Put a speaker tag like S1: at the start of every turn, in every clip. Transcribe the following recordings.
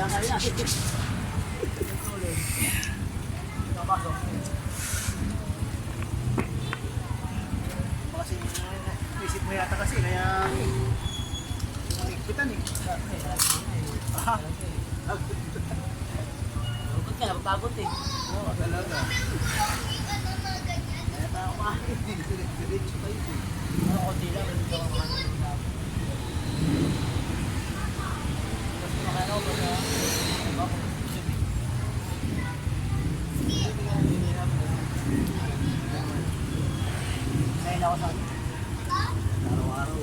S1: Kasi isip mo yata kasi kaya ikpitan eh.
S2: Ba't ka napapagod eh?
S1: Oo, talaga. Kaya tayo kumain. Diretso kayo eh.
S2: Ano ko dila, hindi ka makakalala. Kasi makalaw ba na? Ngayon ako sa
S1: Araw-araw.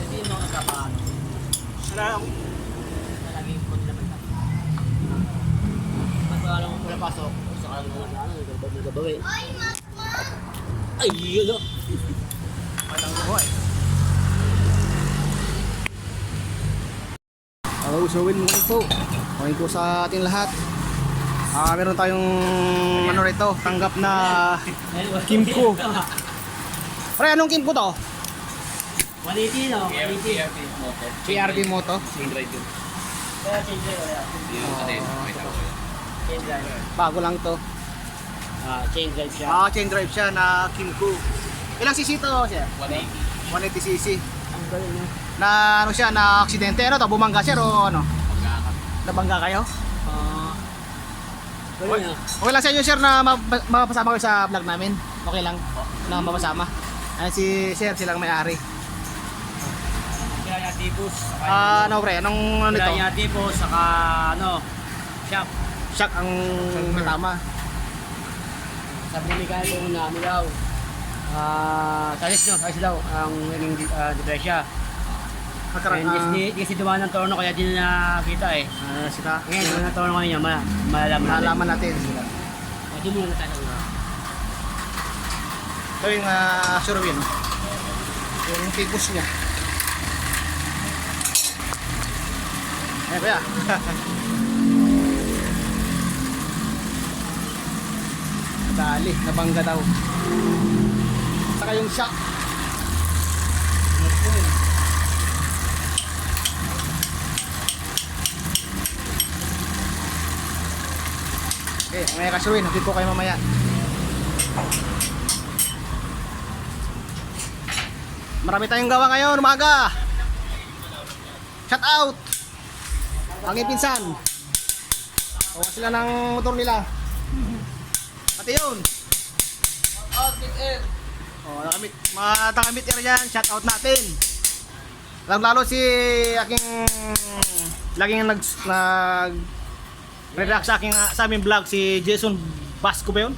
S2: hindi mo nagkapaano.
S1: Salamat.
S2: Nalaging po nila basta. Mas wala lang pula pasok. Sa kalang mga nagabawi. Ay, yun o.
S1: Walang buhay.
S3: Hello, so win morning po. Morning po sa ating lahat. Meron tayong ano rito, tanggap na Kimco. Pre, anong Kimco to?
S2: 180 no? 180.
S3: PRB Moto.
S2: Kaya change drive. Change drive.
S3: Bago lang to.
S2: Change drive siya.
S3: Chain drive siya na Kimco. Ilang cc to siya?
S1: 180.
S3: 180 cc.
S2: Ang galing niya.
S3: Na ano siya, na aksidente. Ano to, bumangga siya o ano? Nabangga kayo?
S2: Galing niya.
S3: Okay lang sa inyo sir na mapasama kayo sa vlog namin. Okay lang na mapasama. Ano si sir, silang may-ari.
S2: Kaya tipos.
S3: Ano pre, anong ano nito?
S2: Kaya tipos, saka ano, shock.
S3: Shock ang natama.
S2: Sabi ni Mikael kung ano daw. Salis daw ang naging depresya.
S3: Pagkaraan,
S2: Di kasi dumaan ng torno kaya di na nakita eh.
S3: sila.
S2: Ngayon, dumaan ng torno kanina, malalaman natin.
S3: Natin.
S2: Di mo na tayo.
S3: Ito yung Surwin. Yung tipos niya. Ayan kuya. Dali, nabangga daw. Saka yung shock. Okay, mamaya kasurwin. Hapit po kayo mamaya. Marami tayong gawa ngayon, umaga. Shout out. Ang ipinsan. Tawa sila ng motor nila. Pati yun. Nakamit, mga takamit yan, shout out natin. Lalo si aking laging nag react sa aming vlog si Jason Basco ba yun?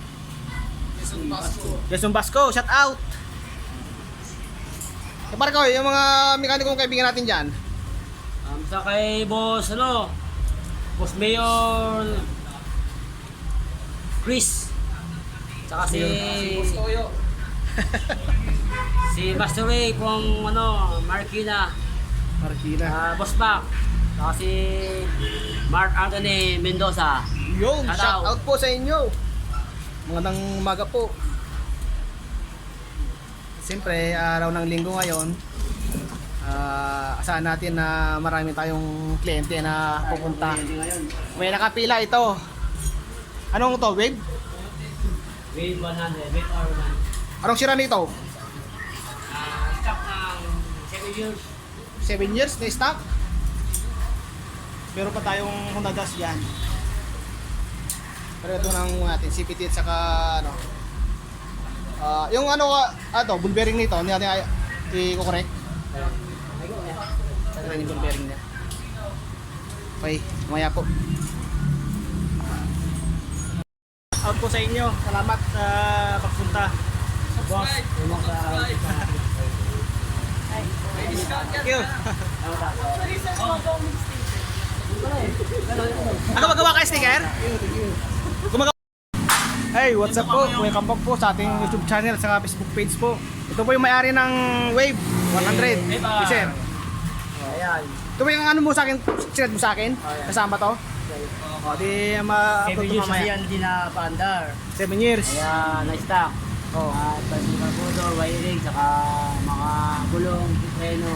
S3: Jason Basco, shout out. Para ko, yung mga mekanikong kaibigan natin dyan.
S2: Sa kay boss, Boss Mayor Chris. Saka si si Master Ray from Marikina. Boss Mac. Saka si Mark Anthony Mendoza.
S3: Yo,
S2: Shout
S3: shout
S2: out.
S3: out po sa inyo. Magandang umaga po. Siyempre, araw ng linggo ngayon. Asahan natin na marami tayong kliyente na pupunta. May nakapila ito. Anong to, Wave?
S2: Wave 100, Wave R1.
S3: Anong sira nito?
S2: Stock ng 7 years.
S3: 7 years na stock. Meron pa tayong Honda Jazz yan. Pero ito nang natin, CPT at saka ano. Yung ball bearing nito, hindi natin i-correct. Saan yung ball bearing niya? Okay, mamaya po. Out po sa inyo. Salamat sa pagpunta. Boss. Thank you. Ano magawa ka sticker? Gumagawa. Hey, what's up po? Welcome back po sa ating YouTube channel at saka Facebook page po. Ito po yung may-ari ng Wave 100. Sir.
S2: Ayan.
S3: Ito po yung ano mo sa akin, sinad mo sa akin? Kasama to? O, di
S2: 7
S3: ma-upload ko
S2: years
S3: mamaya.
S2: yan din na paandar.
S3: 7 years.
S2: Kaya na-stock.
S3: Oh.
S2: At pati mga motor, wiring, saka mga gulong, preno.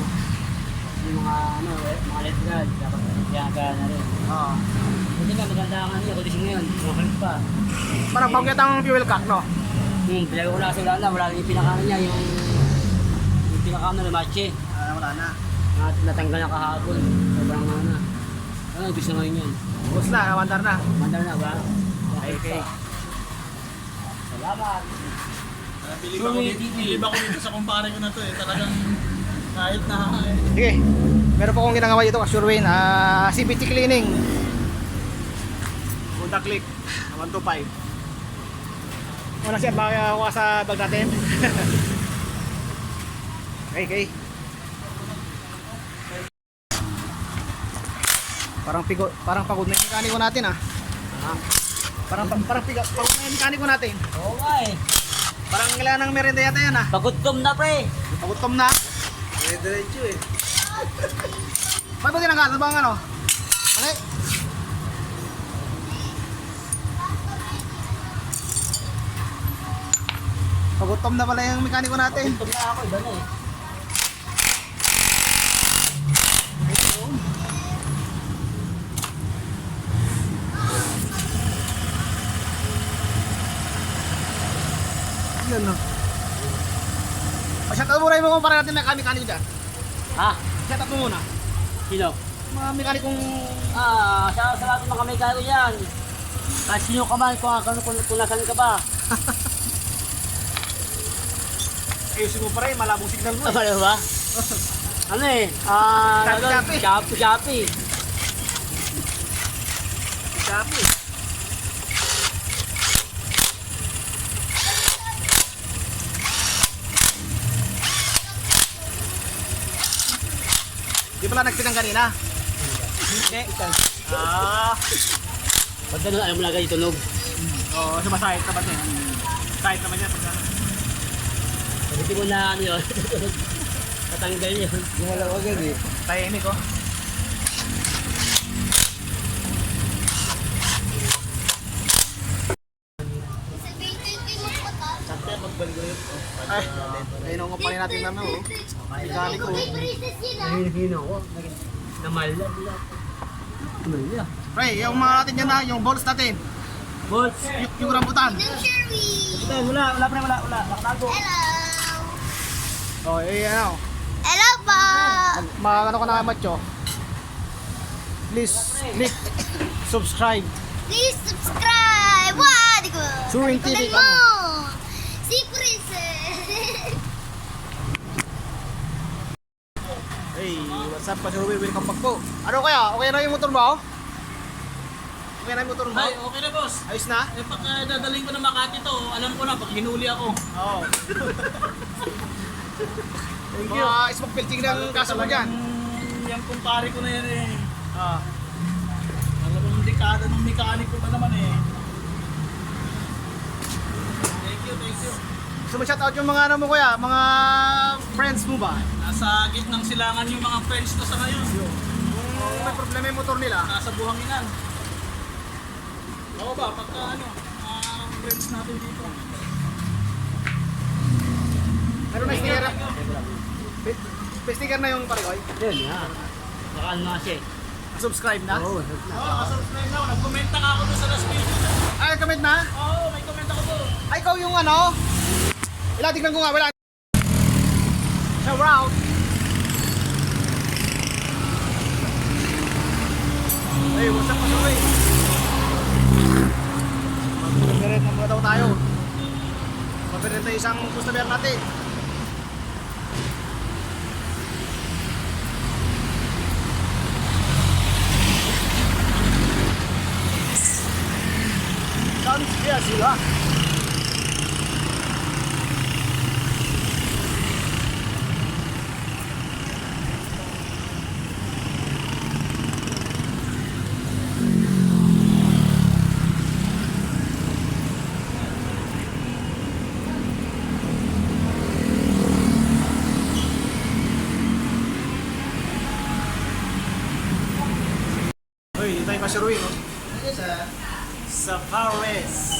S2: yung mga ano, mga left guard, dapat kaya na rin.
S3: Oo.
S2: Hindi nga maganda ang ano, kondisyon ngayon, mga kulit pa.
S3: Parang pagkat ang fuel cock, no?
S2: Pinag ko na kasi wala yung pinakano niya, yung pinakano na matche.
S3: Wala na.
S2: Natanggal na kahapon. Sobrang ano. Ano, gusto ngayon yan.
S3: Bus na, nawandar na.
S2: Mandar na ba?
S3: Okay.
S2: Salamat.
S1: Bilib ako dito sa kumpare ko na to eh. Talagang kahit na
S3: Sige. Meron po akong ginagawa dito, Sherwin. CBT cleaning. Punta click. 125. Muna siya, makakuha sa bag natin. Okay. Parang pagod na yung mekaniko natin Parang pagod na yung mekaniko natin.
S2: Oo nga eh.
S3: Parang kailangan ng merienda yata yan
S2: Pagod-tom na pre.
S3: Pagod na.
S1: diretso eh.
S3: May ba tinanggal? Ano bang ano? Okay. Pagod na pala yung mekaniko natin.
S2: Pagod-tom na ako, iba na eh.
S3: Yan no. Shout out muna yung mga kumpara natin na mekaniko dyan.
S2: Ha?
S3: Shout out mo muna.
S2: Sino?
S3: Mga mekanikong...
S2: Sa lahat ng mga mekaniko yan. Kahit sino ka man, kung nasan ka ba.
S3: Ayusin mo pa rin, malabong signal mo.
S2: Ano ba? Ano eh?
S3: Shopee.
S2: Shopee.
S3: Shopee. Di pala nagtinang kanina? Hindi.
S2: Pag ganun, alam mo na agad yung tunog.
S3: Oo, sumasahit naman yan. Kahit naman yan.
S2: Pagkiti mo na ano yun. Tatanggal yun.
S1: Gumalaw agad eh.
S3: Tahimik ko.
S1: Sakto yan, magbalik ulit.
S3: Ay, ayun ko pa rin natin naman mekaniko.
S2: Hino ko. Namalad. Namalad.
S3: Pre, yung mga natin yan yung balls natin.
S2: Boss.
S3: Yung rambutan.
S2: Wala pre, wala. Nakatago.
S3: Oh, ano.
S4: Hello po!
S3: Ano ka na macho? Please click subscribe.
S4: Please subscribe! Wow! Di ko!
S3: Suring TV
S4: Tingnan
S3: ka mo.
S4: Si Princess!
S3: Hey, what's up? Pasuruwi, welcome back po. Ano kaya? Okay na yung motor mo? Okay na yung motor mo?
S1: Ay, okay na boss.
S3: Ayos na?
S1: Eh pag dadaling ko na Makati to, alam ko na pag hinuli ako.
S3: Oo.
S1: Thank you.
S3: Mga smoke filtering ng kaso mo dyan.
S1: Yung kumpare ko na yan eh.
S3: Ah.
S1: Alam mo, dekada ng mekaniko pa naman eh. Thank you.
S3: So, shout out yung mga ano mo kuya, mga friends mo ba?
S1: Nasa gitnang silangan yung mga friends ko sa ngayon.
S3: Kung may problema yung motor nila,
S1: Nasa buhanginan. Ako ba, pagka ano, friends natin dito.
S3: ano na sticker? May sticker na yung parikoy?
S2: Yun, ha. Baka ano nga siya eh.
S3: Subscribe na?
S2: Oo,
S1: Subscribe na ako. Nag-commenta nga ako doon sa last video.
S3: Ay, comment na?
S1: Oo, may comment ako doon.
S3: Ay, ikaw yung ano? Wala, tignan ko nga, wala. Shout out. Hey, what's up, Pasuroy? Mag-merit na muna daw tayo. Mag-merit na isang customer natin. Kaya sila. Uy, dito tayo Pasuroy, no? Sa Paris.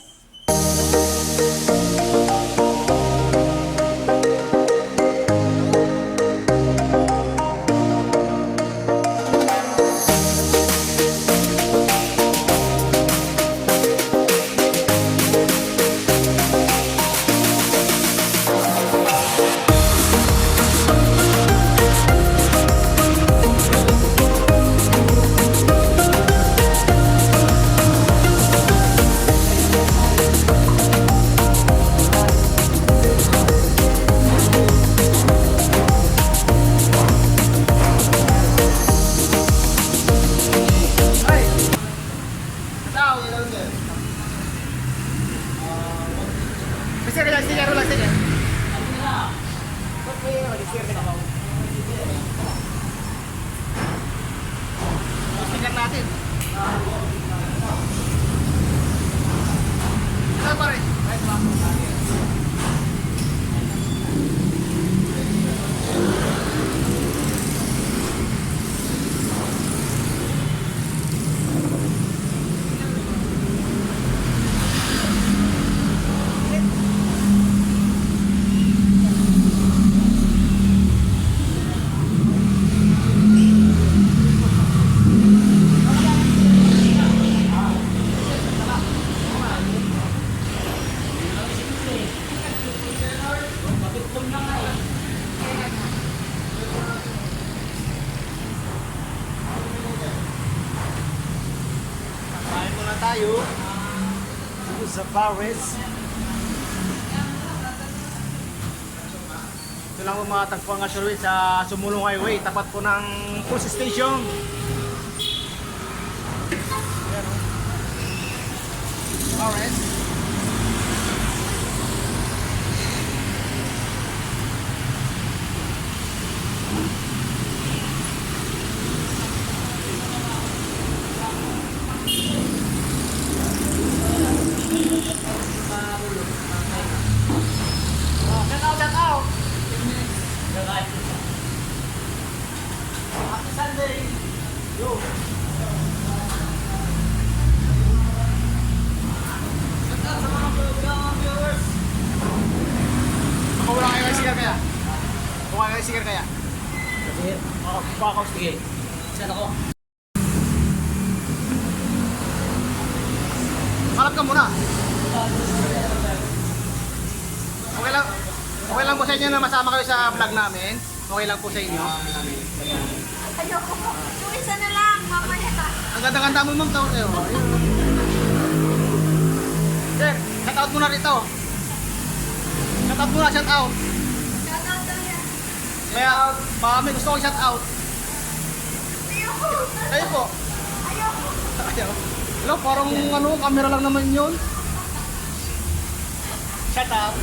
S3: tayo. Dito sa Paris. Ito lang po mga tagpuan nga sure sa Sumulong Highway. Tapat po ng Pulse Station. Ayan, oh. Paris. Wala kayo sticker kaya? Wala kayo sticker kaya?
S2: Sige.
S3: Oo, baka
S2: Sige. Saan ako?
S3: harap ka muna. Okay lang po sa inyo na masama kayo sa vlog namin. Okay lang po sa inyo.
S4: Ayoko po. Yung isa na lang, mamaya ta.
S3: Ang ganda-ganda mo ma'am tao kayo. Sir, shout out muna rito. Shout out muna, shout out.
S4: Shoutout daw yan.
S3: Kaya baka may gusto kong shout out.
S4: Ayoko.
S3: Kayo po.
S4: Ayoko.
S3: Ayaw. Hello, parang ano, camera lang naman yun. Shout out.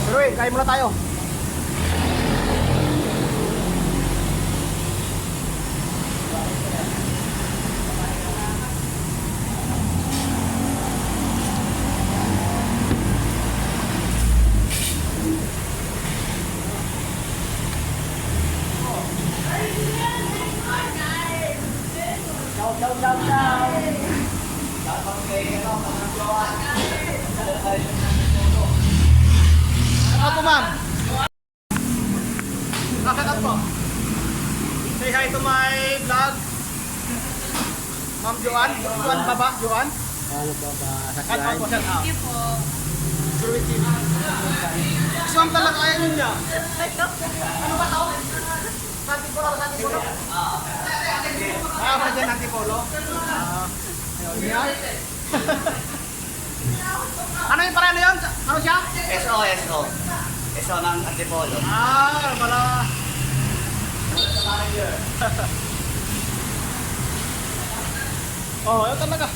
S3: Pero kain muna tayo. Shout out po ma'am. Shout out po. Say hi to my vlog. Ma'am Joan. Joan ba ba? Joan?
S2: Ano ba ba?
S3: Shout out po, shout out.
S4: Thank you po.
S3: Survey TV. Kasi ma'am talaga ayaw yun niya. Ano ba tao? Antipolo, Antipolo? Ah, ba dyan Antipolo? Ayaw niya. Ano yung parelo yun? Ano siya?
S2: SO. SO ng Antipolo.
S3: Ah, wala. Oh, yun talaga.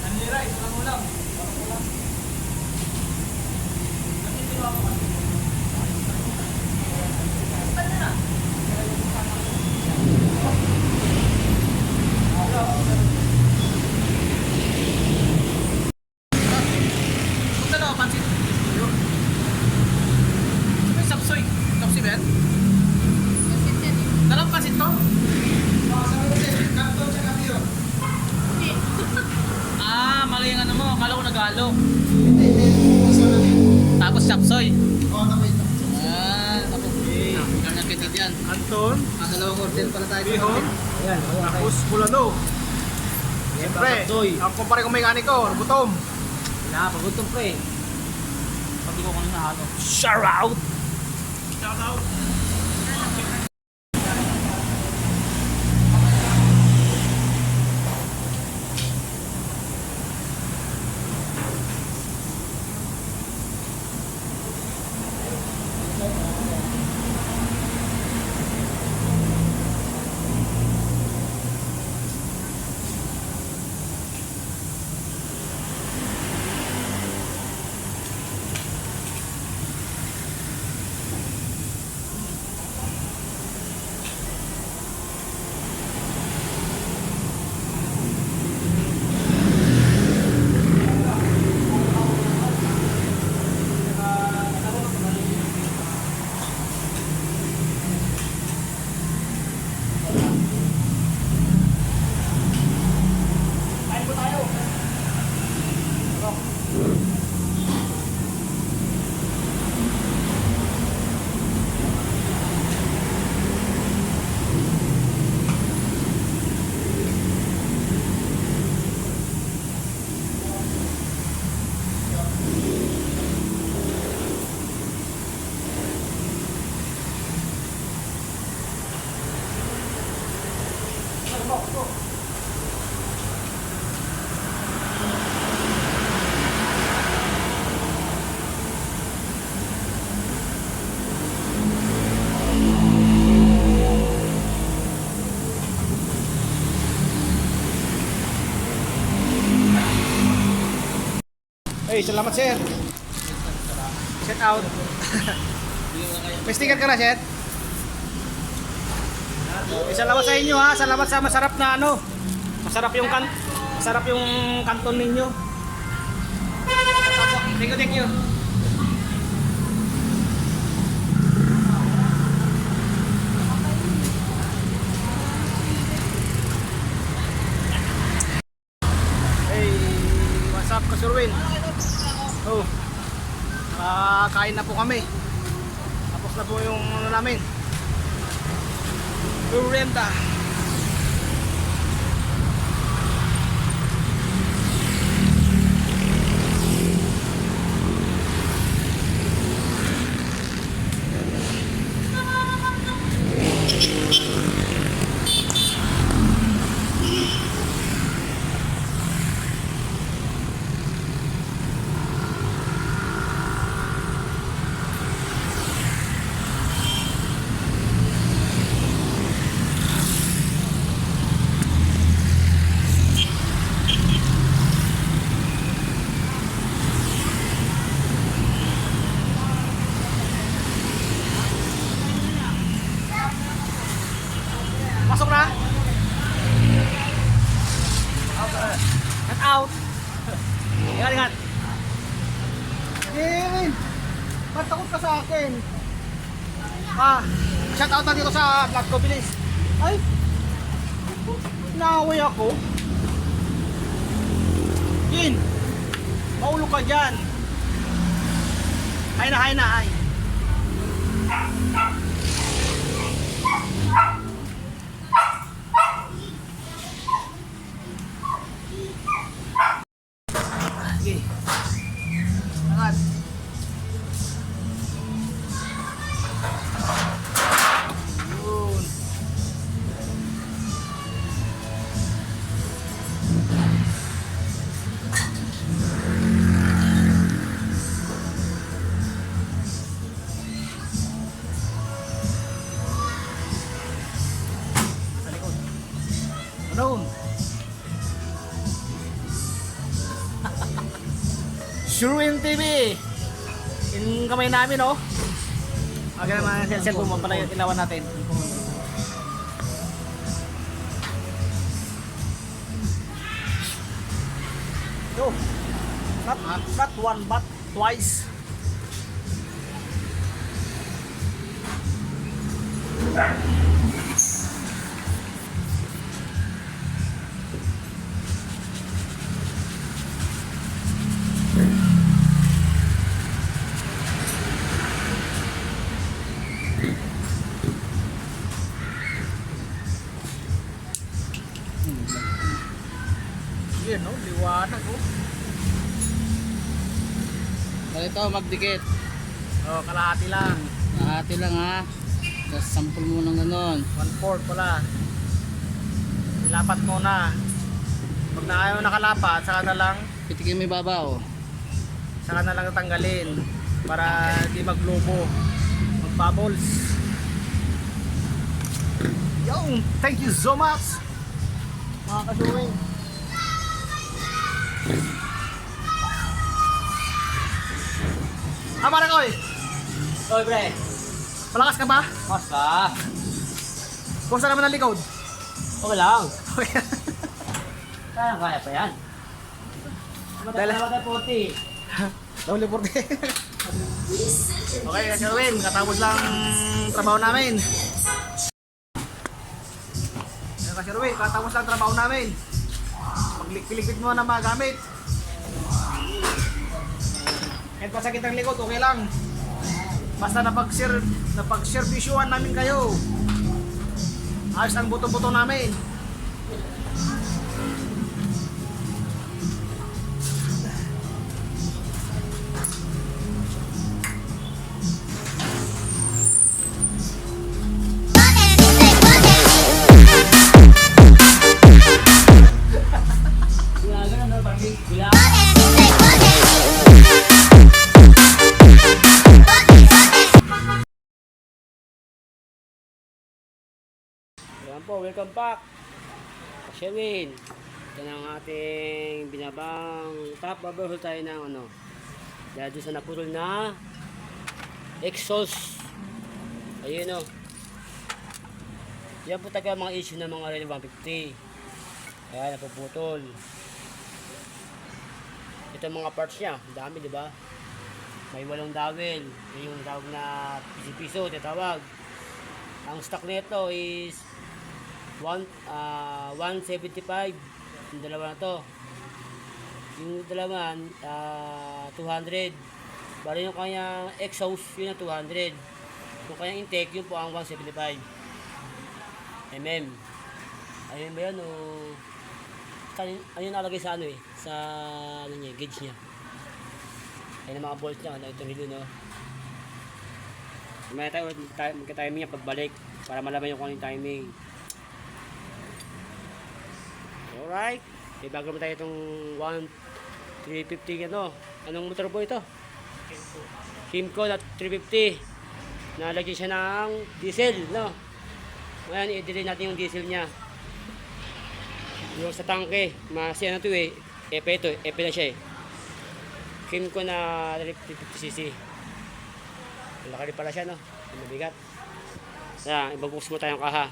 S3: Nanira, ito lang ulam. Punta na, pansit. May sapsoy. Sapsoy ba yan? Dalang pansit to?
S1: Ah, mali yung ano mo. Akala ko nagalo. Tapos chapsoy. Ah, tapos. Karna petit yan.
S3: Anton,
S2: Dalawang order pala tayo.
S3: Bihon,
S2: Ayan.
S3: tapos Bulano. Siyempre, ang kumpare kong mekaniko, gutom.
S2: Nakapagutong pre.
S1: Pati ko kanina halo.
S3: Shout out! Shout out! Okay, salamat sir. Set out. May sticker ka na, Seth? Salamat sa inyo ha. Salamat sa masarap na ano. Masarap yung kanton ninyo. Thank you, thank you. Hey, what's up, Kasurwin? Oh. Kain na po kami. Tapos na po yung ano namin. Merienda. Pasok na. Get out. Ingat, ingat. Kevin, ba't takot ka sa akin? Shout out na dito sa vlog ko, bilis. Ay, naaway ako. Gin, maulog ka dyan. Hay na, hay na, hay. Sige. Angat. Yun. Sa likod. Doon. Shurin TV. Yung kamay namin, oh. Okay naman ang cellphone mo pala yung ilawan natin. Yo. Not one but twice. Yan, no? Liwanag, oh.
S2: Ito, magdikit.
S3: Oh, kalahati lang.
S2: Nahati lang ha. Tapos sample mo ng ganon.
S3: 1/4 pala. Ilapat mo na. Pag na ayaw nakalapat, saka na lang
S2: Pitikin mo yung babaw.
S3: saka na lang tanggalin para di maglobo, mag-bubbles. Yo, thank you so much mga kasuwing. Para ko eh.
S2: Oy, pre.
S3: Malakas ka ba?
S2: Basta.
S3: Kung saan naman ang likod?
S2: Okay lang.
S3: Okay.
S2: Kaya pa yan.
S3: Dala.
S2: Puti.
S3: Doble porte. Okay, Sir Win, katapos lang trabaho namin. Sir Win, katapos lang trabaho namin. Maglikpit mo na mga gamit. Kahit pasakit ang likod, okay lang. Basta napag-servisyuhan namin kayo. Ayos ang buto-buto namin. Ayan po, welcome back. Sherwin.
S2: Ito na ang ating binabang top. Babahol tayo ng ano. Dahil doon sa naputol na exhaust. Ayun o. Yan po taga mga issue ng mga Rally 150. Kaya napuputol. Ito ang mga parts niya. Ang dami, di ba? May 8 dowel. Yung tawag na piso-piso, tinatawag. Ang stock nito is 175. Yung dalawa na to. Yung dalawa 200. Bali yung kanyang exhaust, yun ang 200. Yung kanyang intake, yun po ang 175 mm. Ayun ba yan o ayun nalagay sa ano eh, sa ano niya, gauge niya. Ayun ang mga bolts niya, ito rin no. May tayo magka-timing niya pagbalik para malaman yung kung anong timing. Alright, bago mo tayo itong 350 ano. Anong motor po ito? Kimco na 350. Nalagyan siya ng diesel, no? Ngayon, i-delay natin yung diesel niya. Yung sa tangke, mas ano to eh, epe ito, epe na siya eh. Kimco na 350cc. Malaki pala siya, no? Mabigat. Kaya, ibabuksan mo tayong kaha.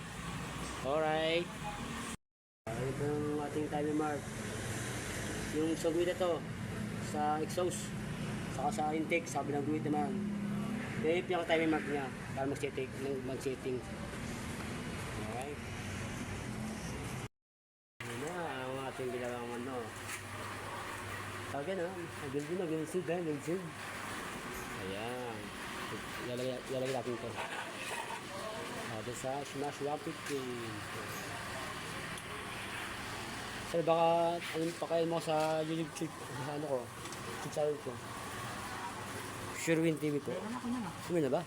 S2: Alright. Ito yung ating timer mark. Yung sa guhit ito, sa exhaust, saka sa intake, sabi ng guhit naman. Kaya yung timer mark niya, para mag-setting. Alright. Yun na, ang ating ginawang ano. Tawag yan, nag-build. Ayan. Lalagay natin ito. Ito sa Smash 150. Sir, baka anong pakain mo sa YouTube sa ano ko? YouTube channel ko. Sherwin TV po.
S1: Meron ako na.
S2: Sumil na ba?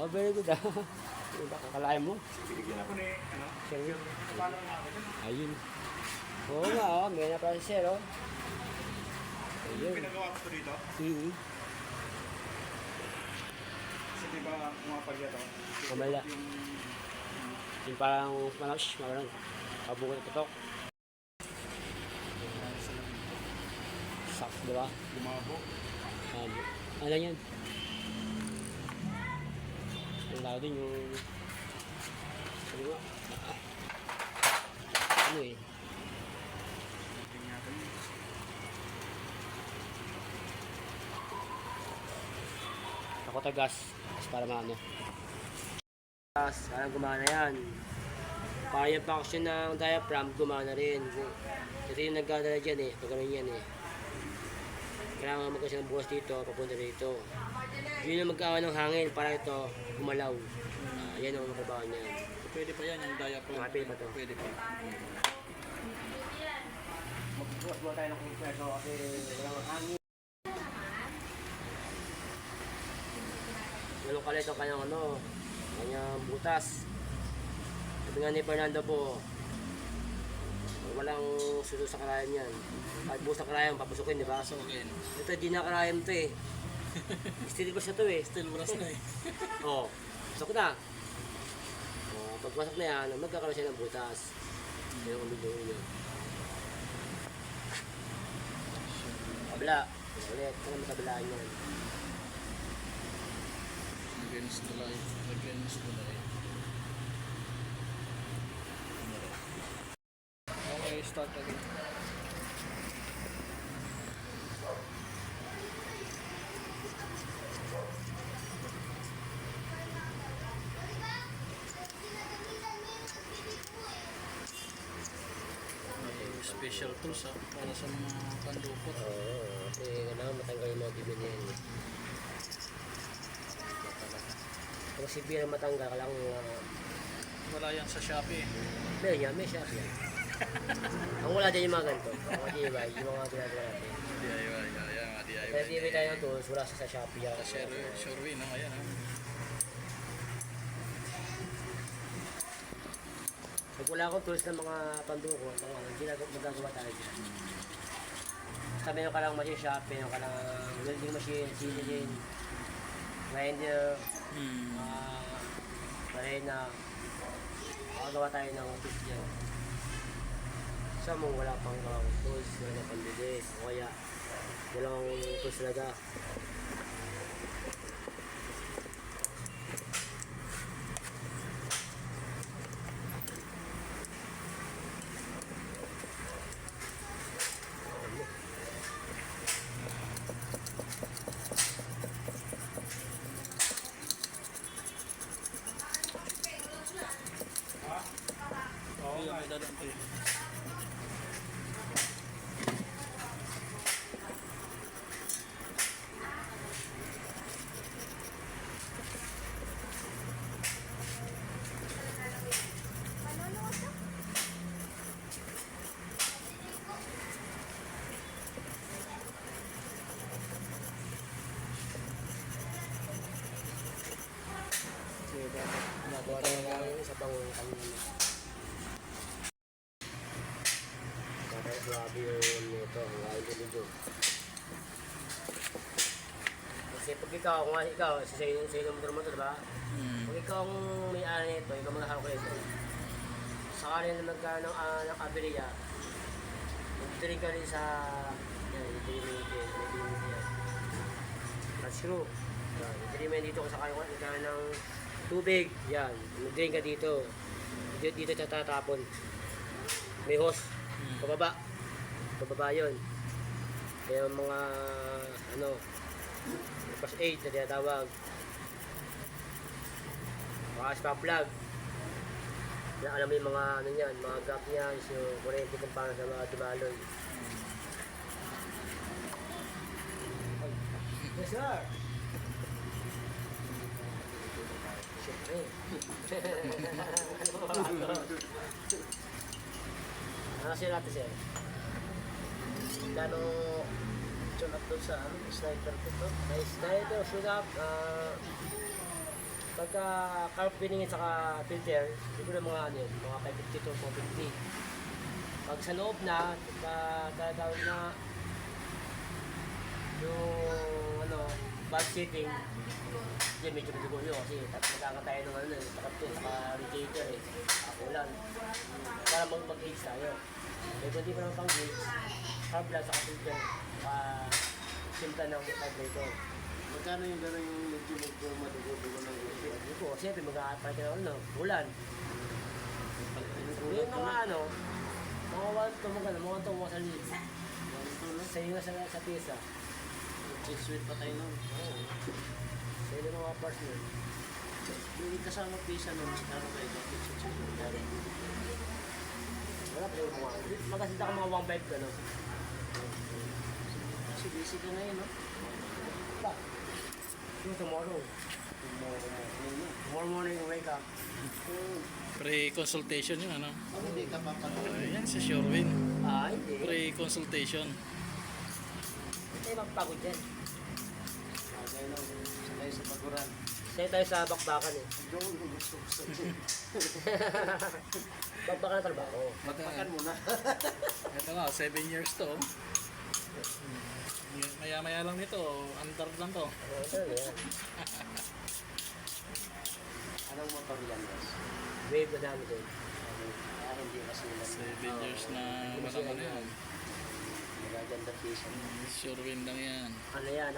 S2: Oh, very good ah. Baka kalahin mo.
S1: Binigyan ako ni, ano?
S2: Sherwin.
S1: Paano nga ako dyan?
S2: Ayun. Oo nga, oh. May na pala si Sir, oh. Ayun.
S1: Pinagawa ko ito dito.
S2: Mm-hmm.
S1: Kasi diba pumapalya to?
S2: Mamala. Yung parang malakas, parang kabukot na tutok. Sak, diba?
S1: Lumabo.
S2: Ano yan? Ang tawag din yung... Ano ba? Ano eh? Ako tagas. Para maano. Parang gumana yan. Para yung function ng diaphragm, gumana rin. Ito yung nagdadala dyan eh. Pag ganun yan eh. Kailangan magkasi ng bukas dito, papunta dito. Yun yung magkawan ng hangin para ito gumalaw. Yan ang makabawan niyan.
S1: Pwede pa yan, yung diaphragm.
S2: Pwede pa to.
S1: Pwede pa.
S2: Magbukas tayo ng compressor kasi walang hangin. Ganun kalit ang kanyang ano, kanyang butas. Sabi nga ni Fernando po, walang susunod sa karayam yan. Kahit bukas sa karayam, papusukin, di ba?
S1: Pasukin.
S2: Ito, di na karayam to eh. Steel brush na to eh.
S1: Still brass na eh.
S2: Oo, pasok na. Pagpasok na yan, magkakaroon siya ng butas. Yan ang umidong niya. Kabila. Ulit, ito naman kabilaan yan.
S1: Against the light. Against the light. Okay, start again. Special tools para sa mga pandukot.
S2: Oo, kasi kailangan matanggal yung mga bibig niya yan. Kung si Bira matanggal, kailangan
S1: Wala yan sa Shopee.
S2: meron yan, may shop yan. Ang wala din yung mga ganito. Ang mga DIY, yung mga ginagawa natin.
S1: DIY, yan mga DIY.
S2: Kaya DIY tayo ng tools, wala sa Shopee yan.
S1: Sa Sherwin, ayan ha.
S2: Pag wala akong tools ng mga pandukot, magagawa tayo dyan. Basta meron ka lang machine shop, meron ka lang welding machine, silicone, grinder, arena. Makagawa tayo ng tools dyan. Sa mo wala pang tools, wala pang bili. O kaya, dalawang tools talaga.
S1: Oo, may dalang to.
S2: Kasi dapat nagawa talaga yung isa pang kanina. Kaya grabe yung nito, ang layo nito. Kasi pag ikaw, kung ikaw, sa iyo motor mo ito, diba? Pag ikaw ang may-ari nito, ikaw maghahawak nito. Sakali na magkaroon ng aberya, mag-drink ka rin sa, yan, i-drink yan. Screw. Yan, i-drink dito kung sakali magkaroon ng tubig, yan, mag-drink ka dito. Dito tatapon. May hose. Pababa yun. Kaya yung mga first aid na tinatawag, mga spark plug na alam mo yung mga mga gap niya, yung kurente kung paano sa mga tibaloy. Yes sir. Siyempre. Ano siya natin sir? Gano tune up doon sa sniper ko to? May sniper, shoot up, pagka carpeting at saka filter, siguro mga mga 550 to 450. Pag sa loob na, tatawag na yung bad setting, diyan medyo madugulo kasi nagkakatayo ng takap to, saka radiator ulan. Para mag-gauge tayo. Pero hindi pa naman pang gauge, carb lang saka filter, simpla ng vibrator.
S3: Magkano yung gano'n yung medyo madugo-dugo ng gusto?
S2: Hindi ko, siyempre mag-a-apply ka na ulan. Yung mga mga 1 to mga 2 sa lead. Sa iyo na sa pisa.
S3: Sweet pa tayo nun.
S2: Oo. Sa iyo na mga parts nun.
S3: Yung kasama pisa nun, ano kayo?
S2: Wala pa yung mga, magasinta ka mga 1.5 ka, no?
S3: Kasi busy ka na yun, no?
S2: Ba? Yung tomorrow. Tomorrow morning, wake up.
S1: Pre-consultation yun, ano?
S3: Pag hindi ka papatuloy.
S1: Ayan, si Sherwin.
S2: Hindi.
S1: Pre-consultation.
S2: Hindi magpagod yan.
S3: Kaya lang, sakay sa paguran.
S2: Sa'yo tayo sa bakbakan eh.
S3: Doon ko gusto sa
S2: Bakbakan na trabaho.
S3: Magpakan mo na.
S1: Ito nga, 7 years to. Maya-maya lang nito, under lang to.
S2: Ito yan.
S3: Anong motor yan, guys?
S2: Wave na dami doon.
S3: Hindi kasi lang.
S1: 7 years na malaki na yan.
S3: Magaganda pisa.
S1: Sherwin lang yan.
S2: Ano yan,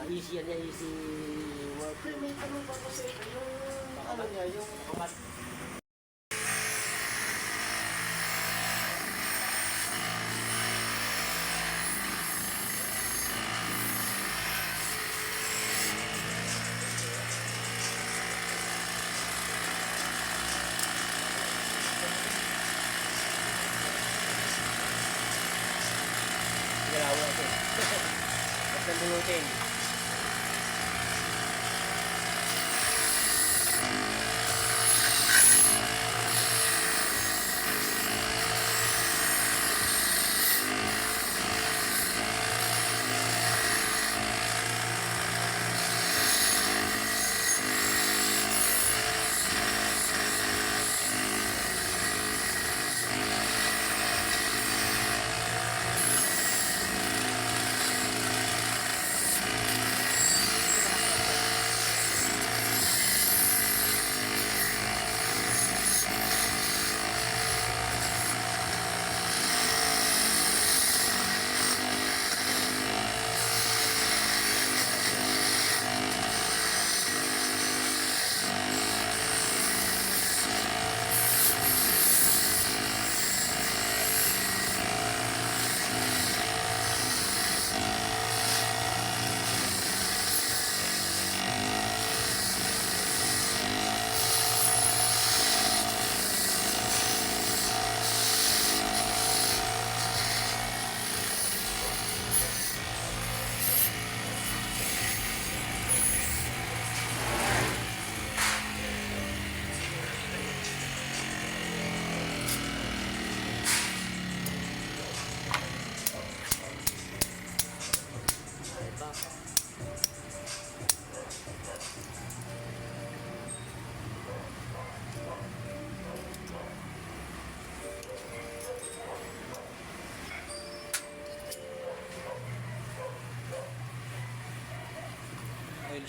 S2: easy yan, easy work.
S3: May tanong pa kasi yung ano niya, yung
S2: Kapat. Galawa ako. At nandulutin.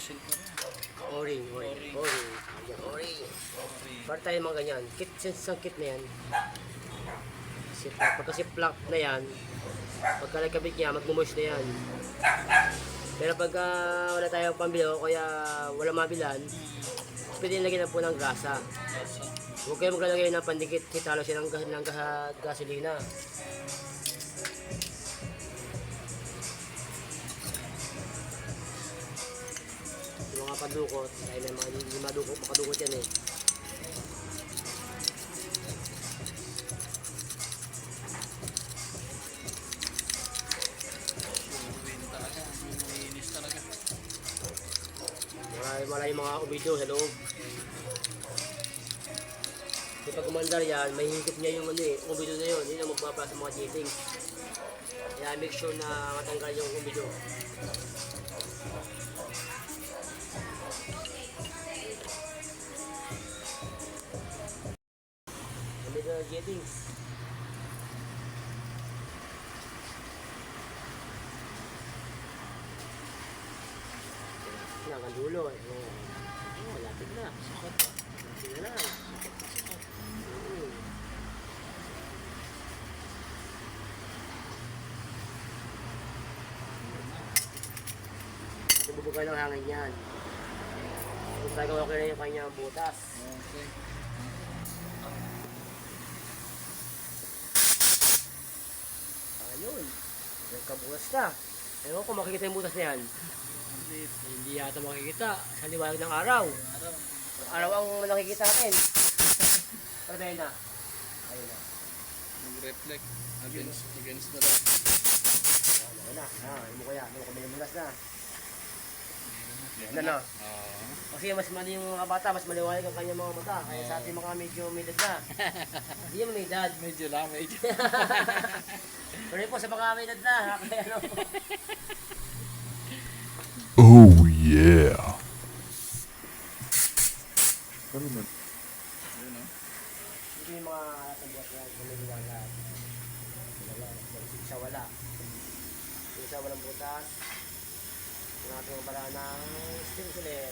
S1: Brazil pa rin.
S2: O-ring. O-ring. Para tayo mga ganyan. Kit, isang kit na yan. Pagka si plug na yan, pagka nagkabit niya, mag-moist na yan. Pero pagka wala tayong pambili o kaya wala mabilan, pwede nilagyan na po ng grasa. Huwag kayo maglalagay ng pandikit, hitalo siya ng gasolina. Yung mga padukot, dahil may mga makadukot yan eh.
S1: Win talaga. Malinis talaga.
S2: Maraming mga ubido sa loob. Kapag umandar yan, may higop niya yung ubido na yun. Yun ang magpapa sa mga jetings. Kaya make sure na matanggal yung ubido. Ubido ng jetings. Hanggang dulo. Malapit na. Malapit na lang. Bubugan ng hangin yan. Kung gagawa ko na yung kanyang butas.
S1: Okay.
S2: Ayun. Nagkabukas na. Ewan ko makikita yung butas na yan. Hindi yata makikita sa liwanag ng araw. Araw ang nakikita natin. Pero dahil na. Ayun na.
S1: Nag-reflect against the light.
S2: Ayun na. Ayun mo kaya. Ayun ko may bulas na. Ano na? Kasi mas mali yung mga bata, mas maliwanag ang kanyang mga mata. Kaya sa ating mga medyo may edad na. Hindi naman may edad.
S1: Medyo lang, medyo.
S2: Pero po sa mga may edad na. Kaya ano.
S5: Oh yeah.
S1: Ayun, no?
S2: Ito yung mga tabuat yan. Kung may liwanag. Isa wala. Isa walang butas. Yung ating bara ng steam ulit.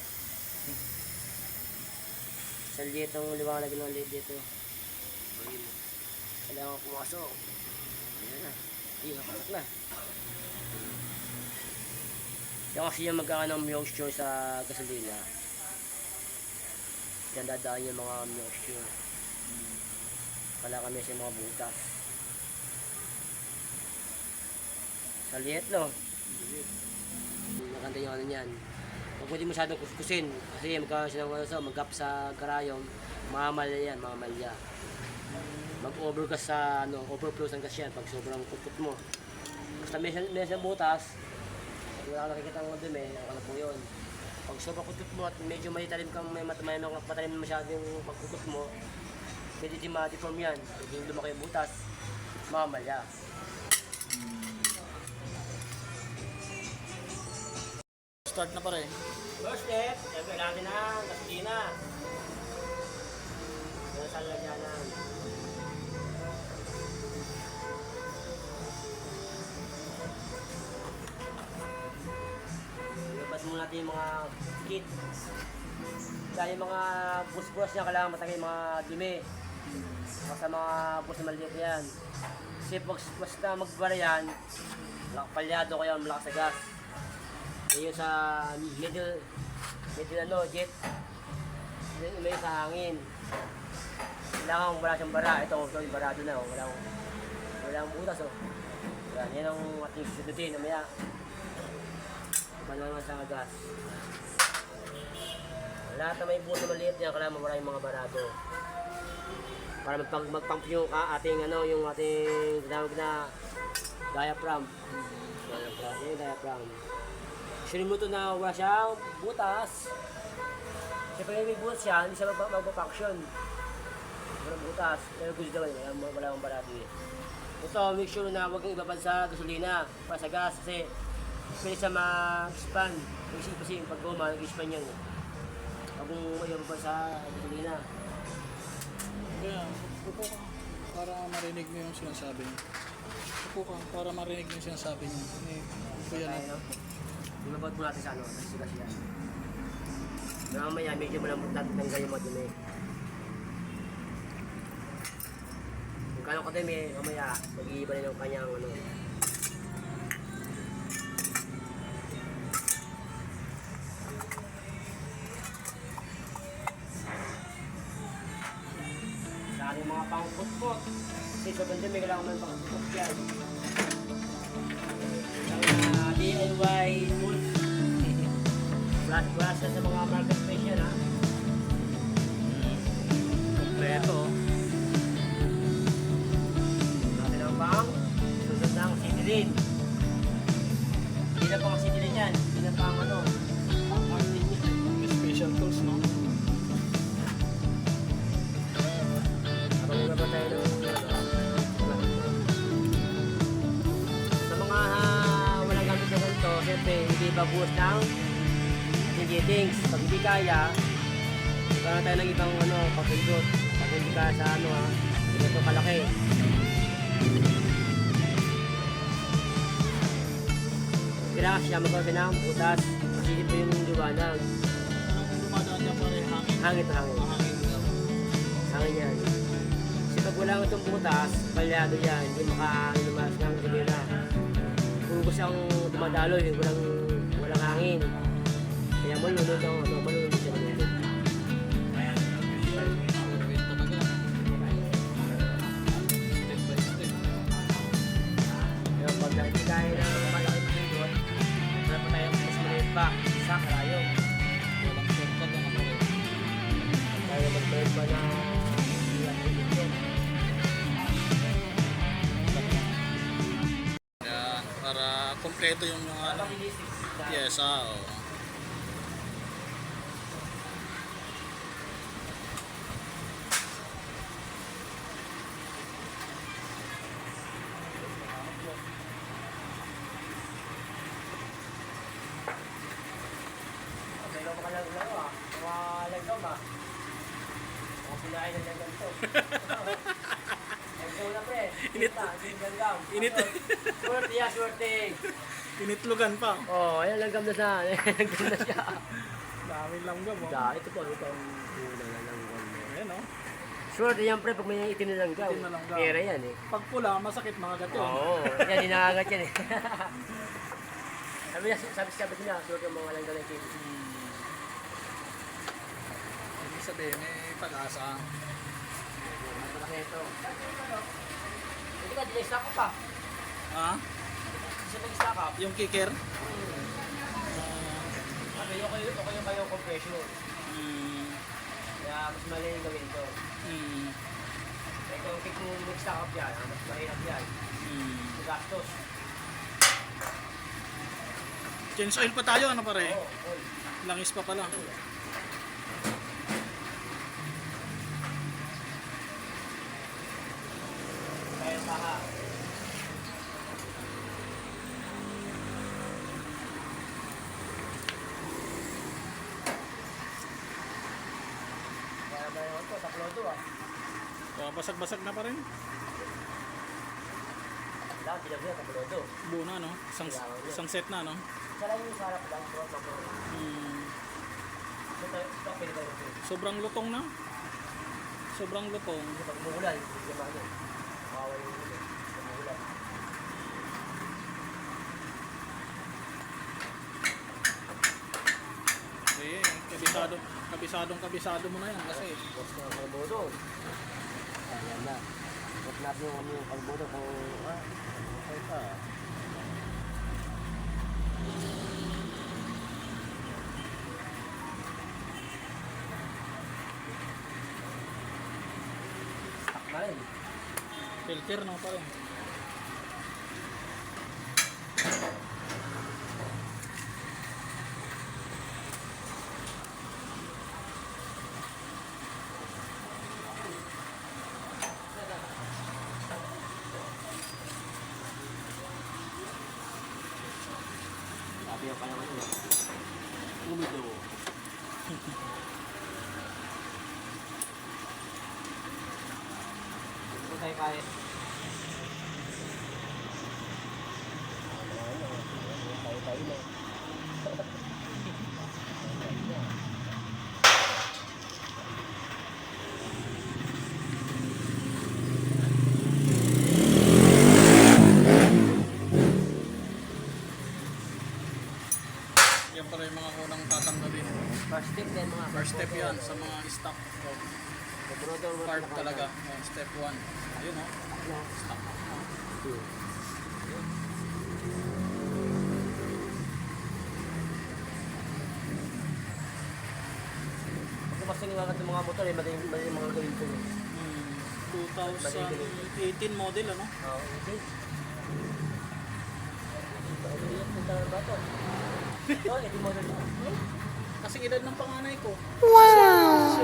S2: Sa liit ang liwanag ng liit dito. Kailangan pumasok. Ayan na. Hindi, nakapasok na. Yan kasi yung magkakaroon ng moisture sa gasolina. Yan dadaan yung mga moisture. Kala kami sa mga butas. Sa liit, no? Maganda yung ano niyan. Huwag pwede masyadong kuskusin. Kasi magkakaroon siya ng mag-gap sa karayom. Mamamalya yan, mamamalya. Mag-overgas sa, overflow ng gas yan pag sobrang kutkut mo. Basta may isang butas, wala ka nakikita ng dumi, ano po yun. Pag sobrang kutkut mo at medyo malitalim kang may matalim masyado yung pagkutkut mo, pwede din ma-deform yan. Pwede yung lumaki yung butas, mamamalya.
S1: Start na pa rin.
S2: First step, kailangan din ng gasolina. Yan sa lagyanan. Ilabas muna natin yung mga kit. Dahil yung mga bus-bus niya, kailangan matangay yung mga dumi. Basta mga bus na maliit yan. Kasi basta magbara yan, palyado kayo malakas sa gas. Yung sa middle jet. May sa hangin. Kailangan wala siyang bara. Ito yung barado na. Walang butas. Yan ang ating susudutin. Namaya. Panangan sa gas. Lahat na may butas na maliit yan, kailangan mawala yung mga barado. Para mag-pump yung ating yung ating tinawag na diaphragm. Yung diaphragm. Sure mo ito na wala siyang butas. Siyempre may butas siya, hindi siya mag-function. Walang butas, pero gusto naman, wala akong barado eh. Ito, make sure na huwag kang ibabad sa gasolina, para sa gas, kasi pwede siya ma-expand. Kasi pag goma, nag-expand yan. Huwag mong ibabad sa gasolina.
S1: Kaya, upo ka para marinig mo yung sinasabi niya. Upo ka para marinig mo yung sinasabi niya. Upo yan.
S2: Ibabad po natin sa gas yan. Mamaya medyo malambot natin tanggal yung madumi. Kung kano kadami, mamaya mag-iiba rin yung kanyang ano. Sa ating mga pangputput. Kasi sobrang dumi, kailangan man pangputput yan. Ang DIY tools. Flash sa mga marketplace yan ha.
S1: Kompleto.
S2: Natin ang pang sunod ng sitilin. Hindi na pang sitilin yan. Hindi na pang ano. Pang marketing yan.
S1: Special tools, no?
S2: Parang ba tayo ng sa mga walang gamit na ganito, siyempre hindi babuhos ng ingredients. Pag hindi kaya, parang tayo ng ibang ano, pagpindot. Pag hindi kaya sa ano ha, hindi ito kalaki. Kailangan siya magkaroon ng butas. Kasi ito yung liwanag.
S1: Ang dumadaan niya pa rin hangin.
S2: Hangin to hangin.
S1: Hangin daw.
S2: Hangin yan. Kasi pag wala itong butas, palyado yan. Hindi makailumas ng kumira. Kung gusto ang dumadaloy, walang hangin. Kaya malunod ang ano, malunod siya malunod.
S1: Wait talaga. Step by step.
S2: Pero pag hindi kaya ng malaki pindot, wala pa tayong mas maliit pa. Isa, kalayo.
S1: Walang shortcut ang ako rin.
S2: Kaya mas maliit pa na ilang pindot.
S1: Yan, para kompleto yung mga ano. Yes, oo.
S2: Mayroon pa ka lang laro ah. Mga lagdaw ba? Mga pinain na lagdaw to. Lagdaw na pre.
S1: Init.
S2: Lagdaw.
S1: Init.
S2: Swerte ya, swerte.
S1: Initlugan pa.
S2: Oh, ayan langgam na siya. Langgam na siya.
S1: Daming langgam, oh.
S2: Ito po, ito ang unang langgam.
S1: Ayan, oh.
S2: Swerte yan pre, pag may itim na langgam.
S1: Itim na langgam.
S2: Pera yan eh.
S1: Pag pula, masakit mga gato.
S2: Oo, yan, inaagat yan eh. sabi niya, swerte yung mga langgam na itim.
S1: Ibig sabihin, may pag-asa.
S2: Malaki ito. Hindi ka, dinay-stack ko pa.
S1: Ha?
S2: Isa mag-stack up.
S1: Yung kicker?
S2: Okay yung kayong compression. Kaya mas mali yung gawin ito. Kaya kung kick mo mag-stack up yan, mas mahirap yan. Magastos.
S1: Change oil pa tayo, ano pare?
S2: Oo, oil.
S1: Langis pa pala.
S2: Kaya yung paha. Kaya ba yung ito, taplodo ah.
S1: Basag-basag na pa rin.
S2: Dahil bilang siya, taplodo.
S1: Buo na, no? Isang set na, no?
S2: Isa lang yung sarap lang, bro, taplodo. Ito, pwede tayo rin.
S1: Sobrang lutong na. Sobrang lutong.
S2: Kasi pag umuulan, hindi ka maano. Mawawala yung ulan. Pag umuulan.
S1: Eh, kabisado mo na yan kasi.
S2: Boss na ang kalbodo. Ayan na. Boss natin yung kalbodo kung okay pa. Stuck na rin.
S1: Filter na pa rin.
S2: Sabi yung kanyang ano. Umido. Ito tayo kaya. Tayo na. yan mga
S1: First step yan sa mga stock
S2: Carburetor
S1: part talaga. Step 1. Ayun o. Stock.
S2: Kasi mas siniwakat ng mga motor madaling mga gawin ko.
S1: 2018 model ano?
S2: Oo, okay. Ito, ito model na.
S1: Kasi edad ng panganay ko. Wow!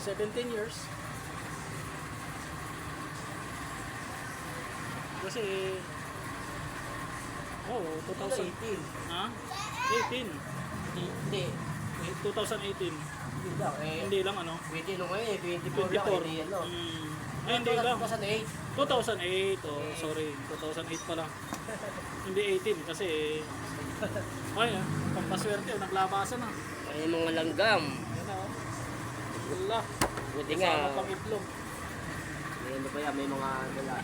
S1: 17 years. Kasi 2000.
S2: 18.
S1: Ha? 18.
S2: Hindi.
S1: 2018.
S2: Hindi lang.
S1: Hindi lang ano?
S2: 20 nung ngayon 24 lang.
S1: 24.
S2: Hindi yan, no?
S1: Hindi lang.
S2: 2008.
S1: 2008. Oh, sorry. 2008 pala. Hindi 18 kasi ay, pampaswerte, naglabasan na.
S2: Ay, mga langgam.
S1: Yan na, oh. Wala.
S2: Buti nga.
S1: Kasama pang itlog.
S2: Ano pa yan, may mga dala.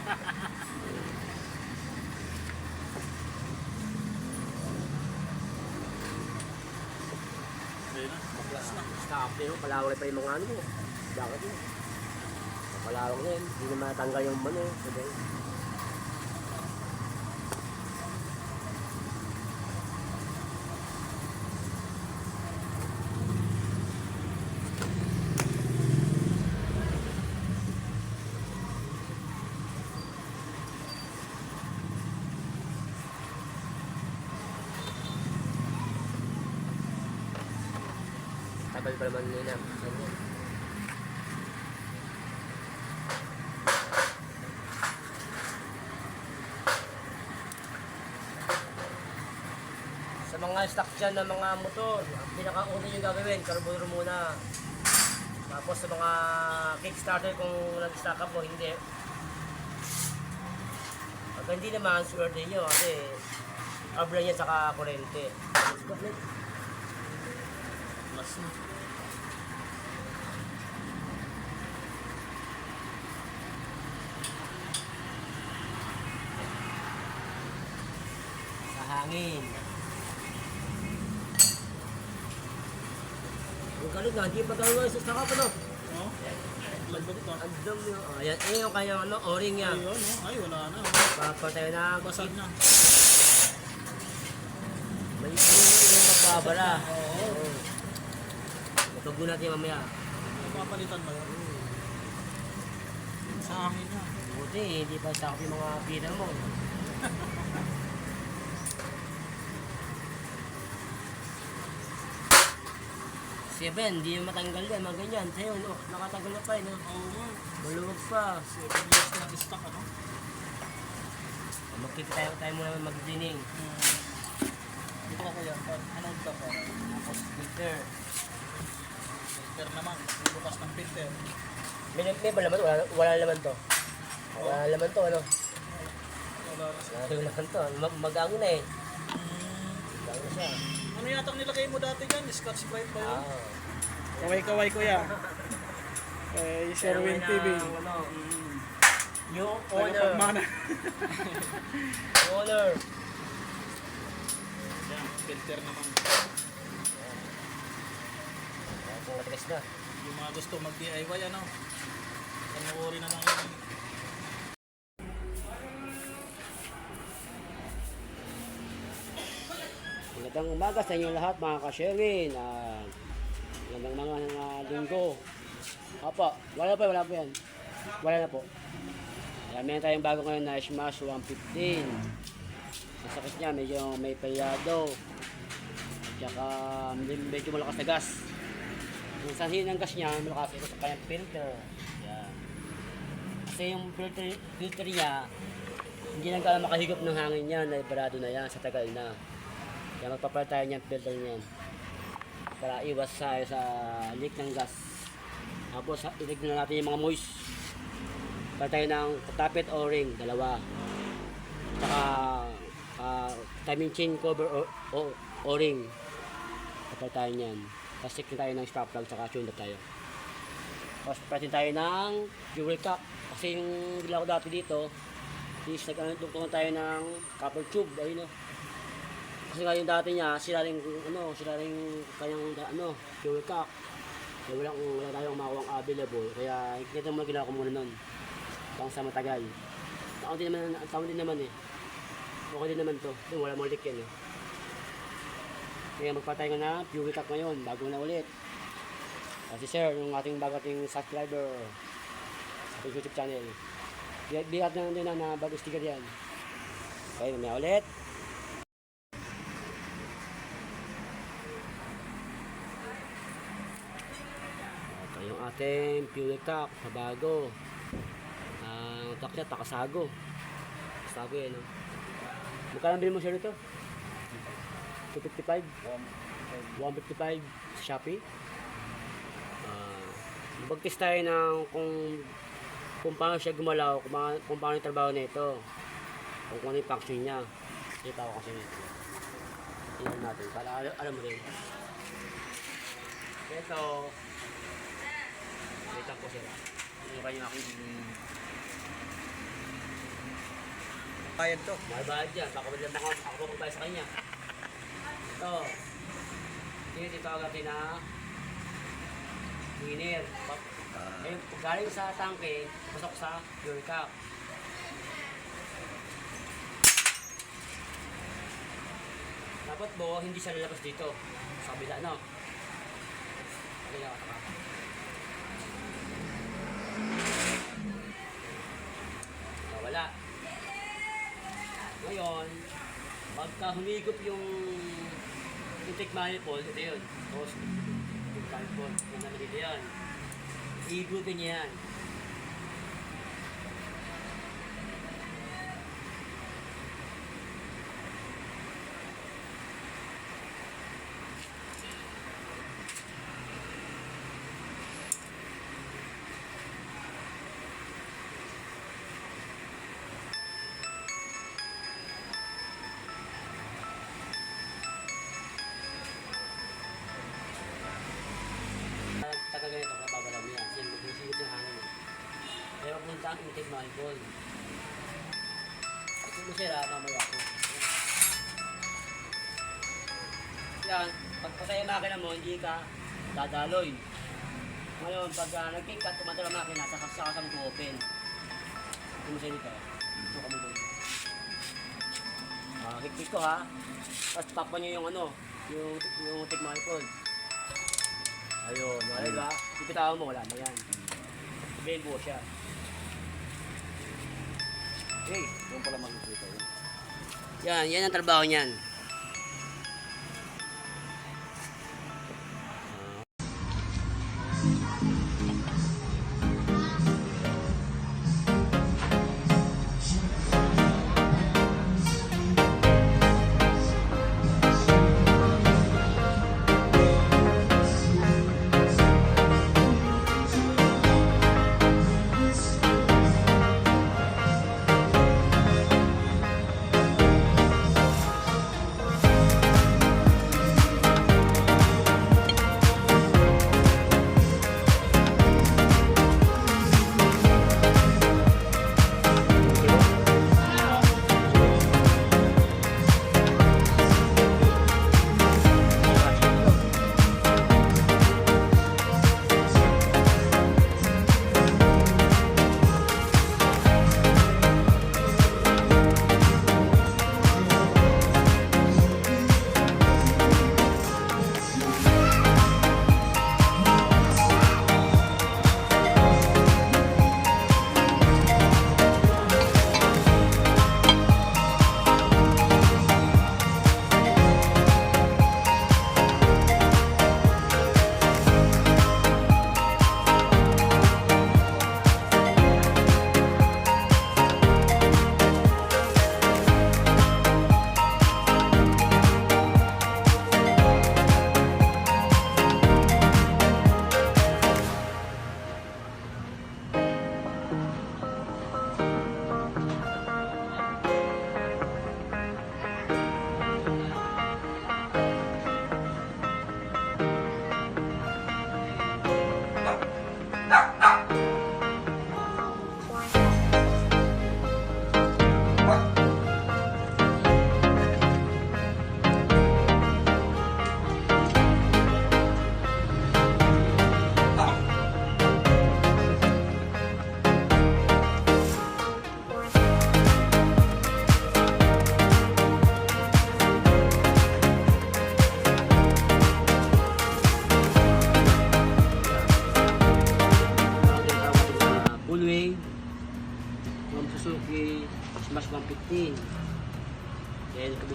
S1: Ayun na, baklas na.
S2: Stop din, palawak pa yung mga ano mo. Bakit mo? Palawak na yun. Hindi na matanggal yung ano. Sabi. Tagal pa naman nila. Sa mga stock dyan ng mga motor, ang pinakauna yung gagawin, carburetor muna. Tapos sa mga kickstarter kung nag-stock up mo, hindi. Pag hindi naman, swerte nyo kasi abra niya saka kurente.
S1: Baklas na.
S2: Sa hangin. Ang galing nga, hindi pa talaga sa stock up, ano?
S1: Oh, lagbag ito.
S2: Ang dam yun. Oh, ayan, yung kanyang ano, o-ring niya.
S1: Ayun, oh. Ay, wala na.
S2: Papatay na.
S1: Basag na.
S2: May yung magbabara.
S1: Oo.
S2: Matugo natin mamaya.
S1: Papalitan ba yun? Sa hangin na.
S2: Buti, hindi pa stock up yung mga pita mo. Seven, hindi yung matanggal yan, mga ganyan. Sa'yo, no, nakatanggal na pa yun, no?
S1: Oo nga.
S2: Maluwag pa.
S1: 7 years na stock ano?
S2: Magkita tayo muna mag-cleaning.
S1: Dito ka kaya. Anong ka pa?
S2: Tapos filter.
S1: Filter naman. Bukas ng filter.
S2: May ba laman? Wala laman to. Wala laman to, ano?
S1: Wala na.
S2: Wala laman to. Mag-ango na eh. Mag-ango siya.
S1: Ano yatang nilagay mo dati dyan? Scotch Brite ba yun?
S2: Ah.
S1: Kaway-kaway ko yan. Sherwin TV.
S2: Ano, yung
S1: Owner.
S2: owner.
S1: Pagmana.
S2: Owner.
S1: Yan, filter naman.
S2: Kung matigas na.
S1: Yung mga gusto mag-DIY ano. Panoorin na lang yun.
S2: Magandang umaga sa inyo lahat mga ka-Sherwin. Magandang mga linggo. Opo, wala pa yan. Wala na po. Meron tayong bago ngayon na Smash 115. Ang sakit niya, medyo may palyado. Tsaka medyo malakas na gas. Yung sanhin ng gas niya, malakas ito sa kanyang filter. Yan. Kasi yung filter niya, hindi na kaya makahigop ng hangin niya, naibarado na yan sa tagal na. Kaya magpapalit tayo niyan filter niyan para iwas sa leak ng gas. Tapos itignan natin yung mga moist. Palit tayo ng tapet o-ring, dalawa. Saka timing chain cover o-ring. Palit tayo niyan. Tapos check tayo ng spark plug saka tune tayo. Tapos palitin tayo ng fuel cap. Kasi yung bila ko dati dito is nagtungtungan tayo ng copper tube. Ayun o. Kasi nga yung dati niya, sila rin kanyang fuel cock. Kaya wala tayong makuha available. Kaya ito mo ginawa ko muna nun. Pang sa matagal. Taon din naman eh. Okay din naman to. Doon wala mo ulit yan eh. Kaya magpatay ko na fuel cock ngayon. Bago na ulit. Kasi sir, yung ating bagating subscriber sa YouTube channel. Bigat na din na bago sticker yan. Okay, mamaya ulit. Ito yung ating fuel cock na bago. Ang tak niya, takasago. Takasago yan, no? Magkano bilhin mo siya rito? 255? 155 sa Shopee. Mag-test tayo ng kung paano siya gumalaw, kung paano yung trabaho nito. Kung ano yung function niya. Kita ko kasi nito. Tingnan natin, para alam mo rin. Ito, wait lang po sila. Ano ba yung aking
S3: Bayad to.
S2: mahal dyan, baka wala ako magbayad sa kanya. Ito, dito agad na winner. Eh, galing sa tangke, pasok sa fuel cap. Dapat mo, hindi siya lalabas dito. Sa kabila, no? Kabila ka ka. Wala. Ngayon, pagka humigop yung intake manifold, ito yun. Tapos, intake manifold, yung nalagay yan. Higupin niya yan. Tagal ganito, kapabalaw niya. Yan, magsisigit yung hangin. Pero punta ang intake manifold. Kung masira, mamaya ko. Yan, pagpatay ang makina mo, hindi ka dadaloy. Ngayon, pag nag-kick cut, tumatala ang makina, saka kasama to open. Kung masaya dito, ito kami doon. Kick ko ha. Tapos takpan nyo yung yung intake manifold. Ayun, diba? Ipitawan mo, wala na yan. Sabihin buo siya.
S3: Hey, doon pala magkikita yun.
S2: Yan ang trabaho niyan.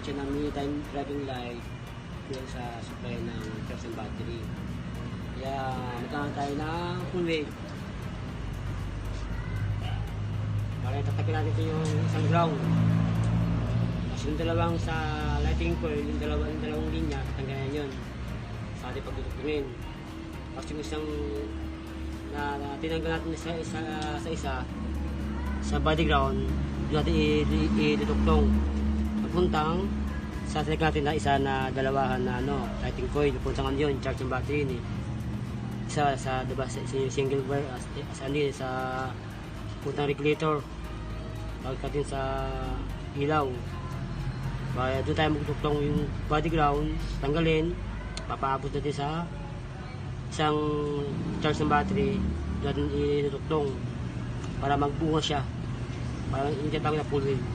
S2: Nagkakabit siya ng mini-time driving light dun sa supply ng charge ng battery. Kaya magkakaroon tayo ng full wave. Para itatapin natin ito yung isang ground. Tapos yung dalawang sa lighting coil, yung dalawang linya, tatanggalin yun sa ating pagtutugtungin. Tapos yung isang na tinanggal natin sa isa sa body ground, doon natin itutugtong papuntang sa tinanggal natin na isa na dalawahan na lighting coil, papuntang yun, charge ng battery ni isa sa diba sa single wire sa puntang regulator pagdating sa ilaw. Kaya doon tayo magtutugtong yung body ground, tanggalin, papaabot natin sa isang charge ng battery, doon natin itutugtong para magbuha siya, para hindi tayo na full wave.